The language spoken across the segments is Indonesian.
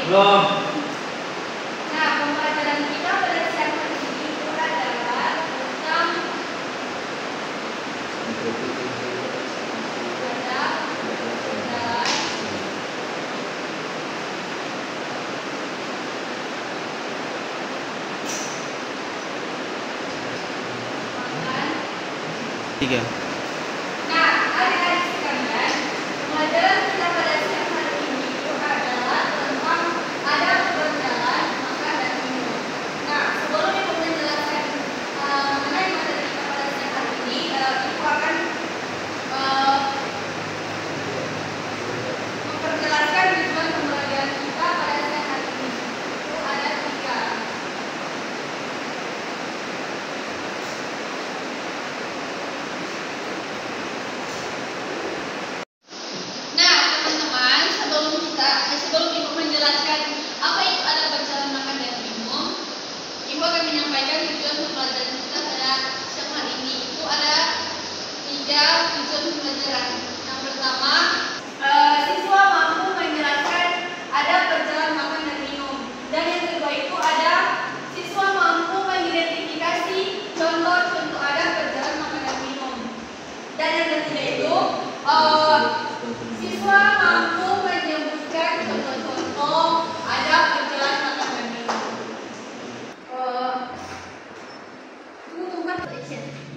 Belum. Nah, pembelajaran kita pada siang hari ini itu adalah tentang tiga. Nah, adik-adik sekalian, pembelajaran kita pada siang hari ini itu adalah tentang adab berjalan, makan dan minum. Nah, sebelum ibu menjelaskan mengenai materi kita pada siang hari ini, ibu akan memperjelaskan tujuan pembelajaran kita pada siang hari ini. Itu ada tiga. Sebelum ibu menjelaskan apa itu adab berjalan, makan dan minum, ibu akan menyampaikan tujuan pembelajaran kita pada siang hari ini. Itu ada tiga tujuan pembelajaran. Yang pertama, siswa mampu menjelaskan adab berjalan, makan dan minum. Dan yang kedua itu ada siswa mampu mengidentifikasi contoh-contoh adab berjalan, makan dan minum. Dan yang ketiga itu siswa mampu menyebutkan contoh-contoh adab berjalan, makan dan minum.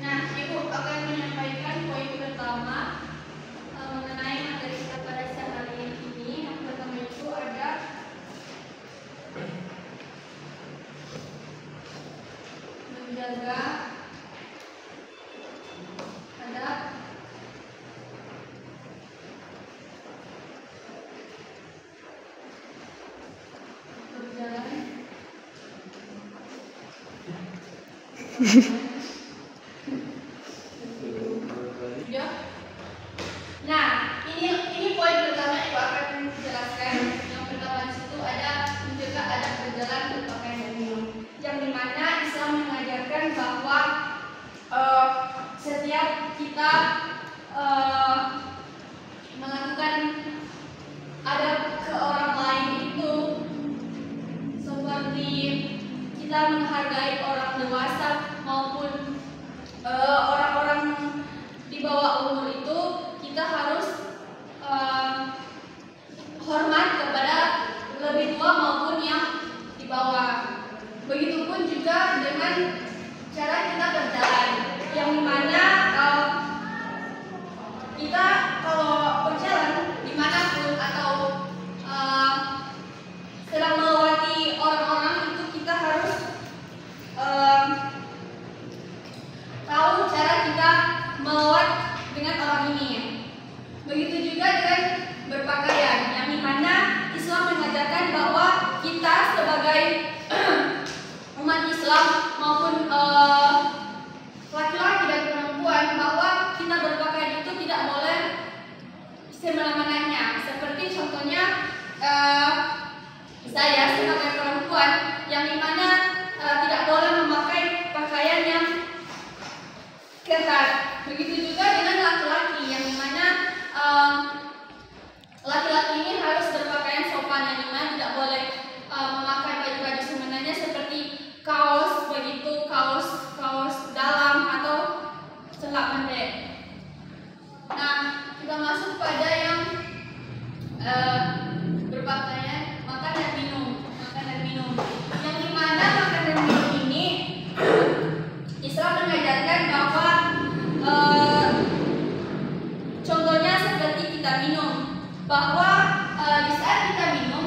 Nah, ibu akan menyampaikan poin pertama mengenai materi kita pada siang hari ini. Yang pertama itu ada menjaga adab ya. Nah, ini poin pertama ibu akan menjelaskan. Yang pertama di situ ada menjaga adab berjalan, berpakaian dan minum. Yang dimana Islam mengajarkan bahwa setiap kita melakukan adab ke orang lain itu seperti kita menghargai orang dewasa maupun orang-orang di bawah umur itu, kita harus hormat kepada lebih tua maupun yang di bawah. Begitupun juga dengan cara kita berjalan, yang dimana kita kalau berjalan dimanapun atau sedang melewati orang-orang itu kita harus tahu cara kita melewat dengan orang ini. Begitu juga dengan berpakaian, yang dimana Islam mengajarkan bahwa kita sebagai umat Islam maupun laki-laki dan perempuan, bahwa kita berpakaian itu tidak boleh semena-menanya. Seperti contohnya saya sebagai perempuan, yang dimana tidak boleh memakai pakaian yang ketat. Begitu juga dengan laki-laki, yang dimana laki-laki ini harus berpakaian sopan, yang dimana tidak boleh memakai baju-baju semenanya seperti kaos, begitu kaos dalam atau celak pendek. Nah, kita masuk pada yang berpakaian makan dan minum, yang dimana makan dan minum ini Islam mengajarkan bahwa contohnya seperti kita minum, bahwa di saat kita minum,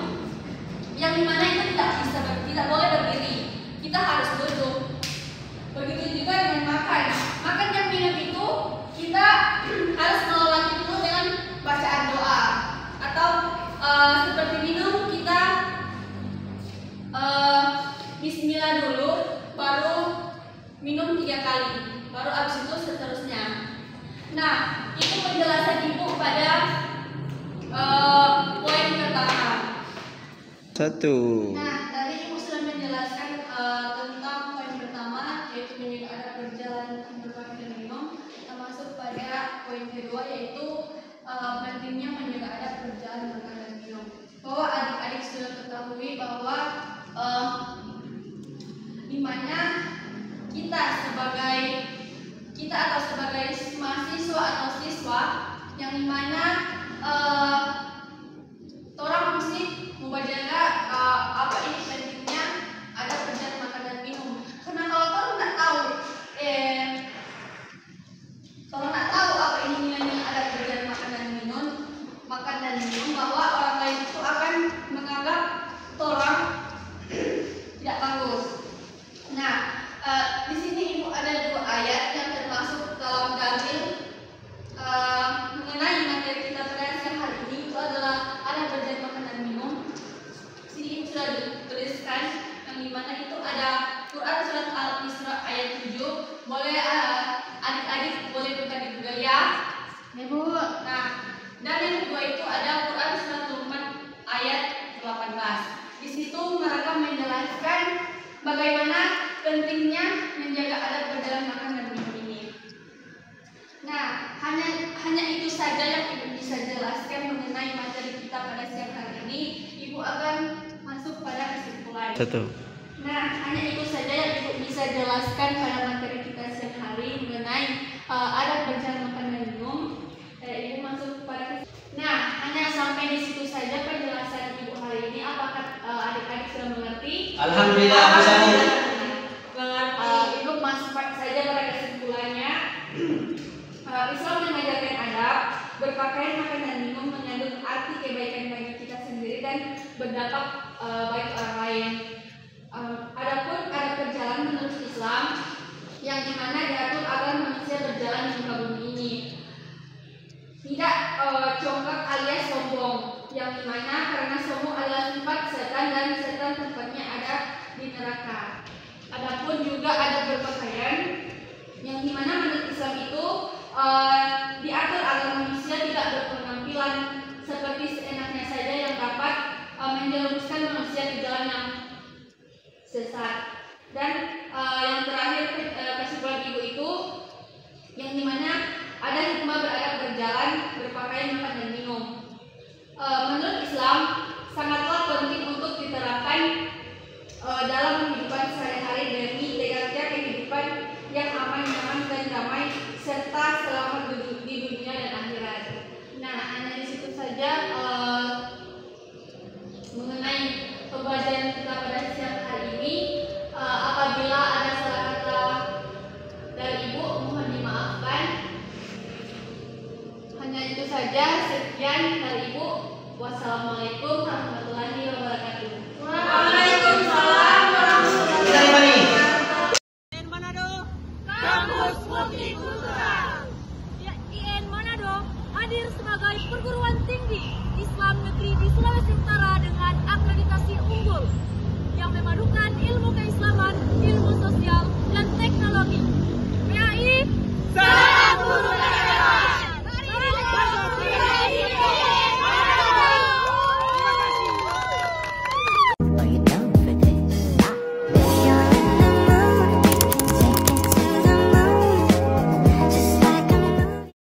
yang dimana itu tidak boleh berdiri, kita harus duduk. Begitu juga dengan makan dan minum itu kita harus melewati dulu dengan bacaan doa, atau seperti minum kita Bismillah dulu, baru minum 3 kali, baru abis itu seterusnya. Nah, itu penjelasan ibu pada poin pertama. 1. Nah, tadi ibu sudah menjelaskan tentang poin pertama, yaitu menjaga adab berjalan, berpakaian dan minum. Kita masuk pada poin kedua, yaitu pentingnya menjaga adab berjalan, berpakaian dan minum. Bahwa adik-adik sudah ketahui bahwa dimana kita atau sebagai mahasiswa atau siswa, yang dimana orang mesti menjaga apa ini pentingnya ada berjalan, makan dan minum. Karena kalau orang nggak tahu apa ini nilainya ada berjalan, makan dan minum, bahwa orang lain itu akan menganggap orang tidak bagus. Nah, di sini ibu ada 2 ayat yang termasuk dalam dalil mengenai materi kita pada siang hari ini, itu adalah ada berjalan, makan dan minum. Sini ibu sudah dituliskan, yang dimana itu ada Quran surat Al-Isra ayat 7. Boleh adik-adik boleh buka di Google ya, ibu. Nah, dan yang kedua itu ada Quran surat Luqman ayat 18. Di situ mereka menjelaskan bagaimana pentingnya menjaga adab berjalan, makan dan minum ini. Nah, hanya itu saja yang ibu bisa jelaskan mengenai materi kita pada siang hari ini. Ibu akan masuk pada kesimpulan. 1. Nah, hanya itu saja yang ibu bisa jelaskan pada materi kita siang hari mengenai adab berjalan, makan dan minum. Ibu masuk pada Nah, hanya sampai di situ saja penjelasan ibu hari ini. Apakah adik-adik sudah mengerti? Alhamdulillah, bisa Bu. Ibu masuk saja pada kesimpulannya. Islam mengajarkan adab berpakaian, makan dan minum mengandung arti kebaikan bagi kita sendiri dan berdampak baik orang lain. Adapun adab berjalan menurut Islam, yang dimana diatur agar manusia berjalan di muka bumi ini tidak congkak alias sombong, yang dimana karena sombong adalah sifat setan dan setan tempatnya ada di neraka. Adapun juga ada berpakaian, yang dimana menurut Islam itu diatur agar manusia tidak berpenampilan seperti seenaknya saja yang dapat menjerumuskan manusia di jalan yang sesat. Dan yang terakhir kesimpulan ibu itu, yang dimana ada hikmah beradab berjalan, berpakaian, makan dan minum. Menurut Islam sangatlah penting untuk diterapkan dalam kehidupan sehari-hari demi tegaknya kehidupan yang aman, nyaman dan damai serta selamat di dunia dan akhirat. Nah, hanya di situ saja mengenai pembelajaran kita pada siang hari ini. Apabila ada salah kata dari ibu, mohon dimaafkan. itu saja, sekian dari Ibu. Wassalamualaikum warahmatullahi wabarakatuh. Waalaikumsalam warahmatullahi wabarakatuh. IN Manado, Kampus Multikultural. IN Manado hadir sebagai perguruan tinggi Islam negeri di Sulawesi Utara dengan akreditasi unggul